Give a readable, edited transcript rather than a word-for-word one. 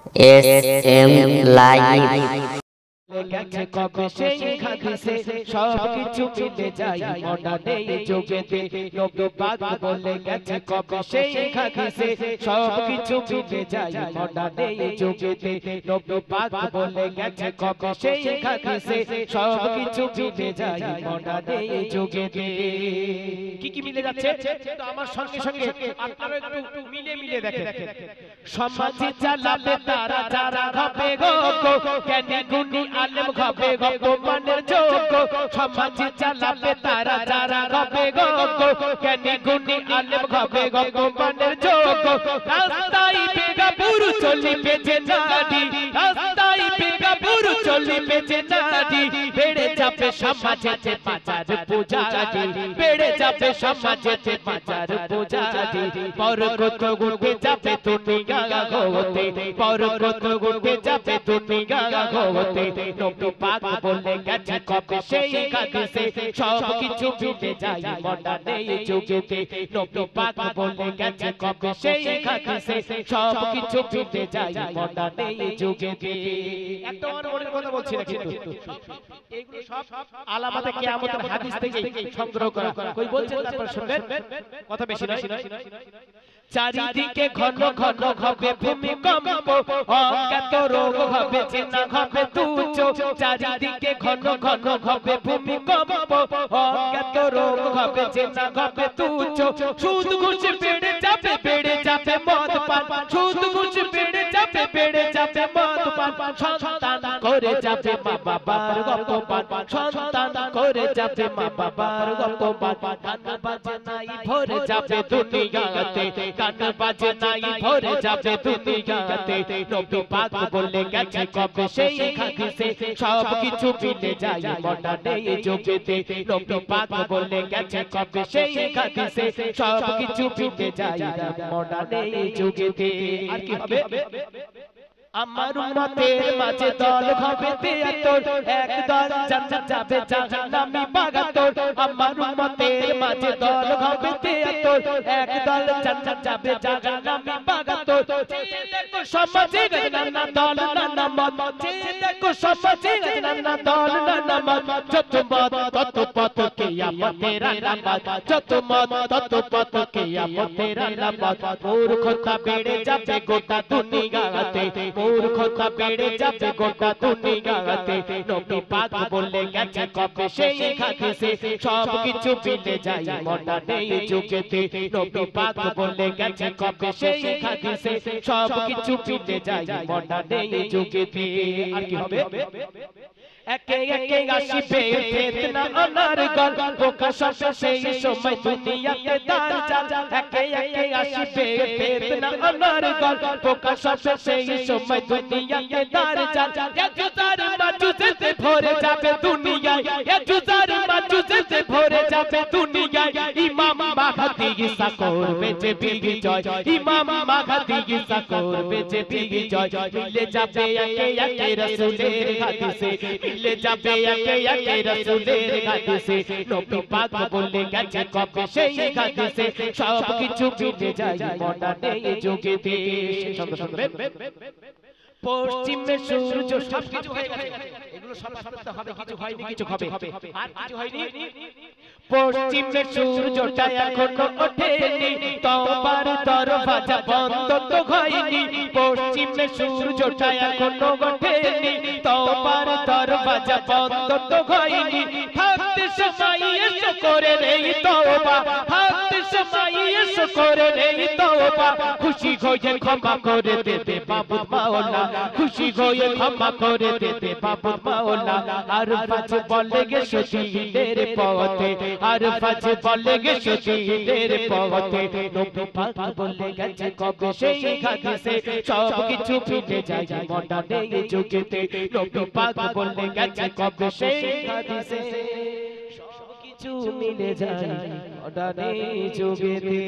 SM Live গেছে কবে সেই হাদিসে সবকিছু মিলে যায় মডার্ন এই যুগেতে নবী পাক বলে গেছে কবে সেই হাদিসে সবকিছু মিলে যায় মডার্ন এই যুগেতে নবী পাক বলে গেছে কবে সেই হাদিসে সবকিছু মিলে যায় মডার্ন এই যুগেতে কি কি মিলে যাচ্ছে তো আমার সঙ্গে সঙ্গে আপনারা একটু মিলে মিলে দেখেন সমাজে চালাবে তারা যারা হবে গো জ্ঞানী গুণী আলেম হবে গো তোমাদের যোগ্য সমাজে চালাবে তারা যারা হবে গো জ্ঞানী গুণী আলেম হবে গো তোমাদের যোগ্য রাস্তায় বেগা বুরু চলিবে যে নারী রাস্তায় বেগা বুরু চলিবে যে নারী বেড়ে যাবে সমাজে বাজার পূজারি বেড়ে যাবে সমাজে বাজার পূজারি বরকত উঠে যাবে দুনিয়া হতে বরকত উঠে যাবে দুনিয়া হতে নবী পাক বলে গেছে কবে সেই হাদিসে সবকিছু মিলে যায় মডার্ন এই যুগেতে নবী পাক বলে গেছে কবে সেই হাদিসে সবকিছু মিলে যায় মডার্ন এই যুগেতে একটা মনের কথা বলছি না কিন্তু এইগুলো সব আলামতে কিয়ামতের হাদিস থেকে সংগ্রহ করা কই বলছেন তারপর শুনবেন কথা বেশি নয় চারিদিকে ঘন ঘন হবে ভূমিকম্প অজ্ঞাত রোগ হবে চেনা হবে তুচ্ছ চারিদিকে ঘন ঘন হবে ভূমিকম্প অজ্ঞাত রোগ হবে চেনা হবে তুচ্ছ সুদ ঘুষ বেড়ে যাবে মদ পান সুদ ঘুষ বেড়ে যাবে মদ পান সন্তান করে যাবে মা বাবার গপপান সন্তান করে যাবে মা বাবার গপপান গান বাজে নাই ভরে যাবে দুনিয়াতে গান বাজে নাই ভরে যাবে দুনিয়াতে নবী পাক বলে গেছে কবে সেই হাদিসে সবকিছু মিলে যায় মডার্ন এই যুগেতে নবী পাক বলে গেছে কবে সেই হাদিসে সবকিছু মিলে যায় মডার্ন এই যুগেতে আর কি হবে আমার উম্মতের মাঝে দল হবে ৭৩ এক দল জান্নাত যাবে জাহান্নামী ৭২ আমার উম্মতের মাঝে দল হবে ৭৩ এক দল জান্নাত যাবে জাহান্নামী ৭২ দেখো সমাজে নানা দল নানা মত দেখো সমাজে নানা দল নানা মত যত মত তত পথ কিয়ামতের আলামত যত মত তত পথ কিয়ামতের আলামত মূর্খতা বেড়ে যাবে গোটা দুনিয়াতে মূর্খতা বেড়ে যাবে গোটা দুনিয়াতে নবী পাক বলে গেছে কবে সেই হাদিসে সবকিছু মিলে যায় মডার্ন এই যুগেতে নবী পাক বলে গেছে কবে সেই হাদিসে সবকিছু মিলে যায় মডার্ন এই যুগেতে আর কি হবে একে একে আসিবে ফিতনা অনারগল প্রকাশ সেই সময় দুনিয়াতে দাজ্জাল একে একে আসিবে ফিতনা অনারগল প্রকাশ সেই সময় দুনিয়াতে দাজ্জাল ইয়াজুজার মাজুজে ভরে যাবে দুনিয়ায় ইয়াজুজার মাজুজে ভরে যাবে দুনিয়ায় ইমাম মাহদি ঈসা করবে যে বিজয় ইমাম মাহদি ঈসা করবে যে বিজয় মিলে যাবে একে একে রাসূলের হাদিসে মিলে যাবে একে একে রাসূলের হাদিসে নবী পাক বলে গেছে কবে সেই হাদিসে সবকিছু মিলে যায় মডার্ন এই যুগেতে শব্দ শুনবেন পশ্চিমে সূর্য সবকিছু হয়ে গেছে এগুলো সব আসতে হবে কিছু হয়নি কিছু হবে আর কিছু হয়নি পশ্চিমে সূর্যটা এখনো ওঠেনি তওবার দরওয়াজা বন্ধ তো হয়নি পশ্চিমে সূর্যটা এখনো ওঠেনি তওবার দরওয়াজা বন্ধ তো হয়নি থাকতে সময় এসে করে এই তওবা থাকতে সময় এসে করে এই তওবা খুশি হয়ে ক্ষমা করে দেবে মাবুদ মাওলা খুশি হয়ে ক্ষমা করে দেবে মাবুদ মাওলা আর পাঁচ বলে গে শহীদের পথে আর পাঁচ বলে গে শহীদের পথে নবী পাক বলে গেছে কবে সেই হাদিসে সবকিছু মিলে যায় মডার্ন এই যুগেতে নবী পাক বলে গেছে কবে সেই হাদিসে সবকিছু মিলে যায় মডার্ন এই যুগেতে।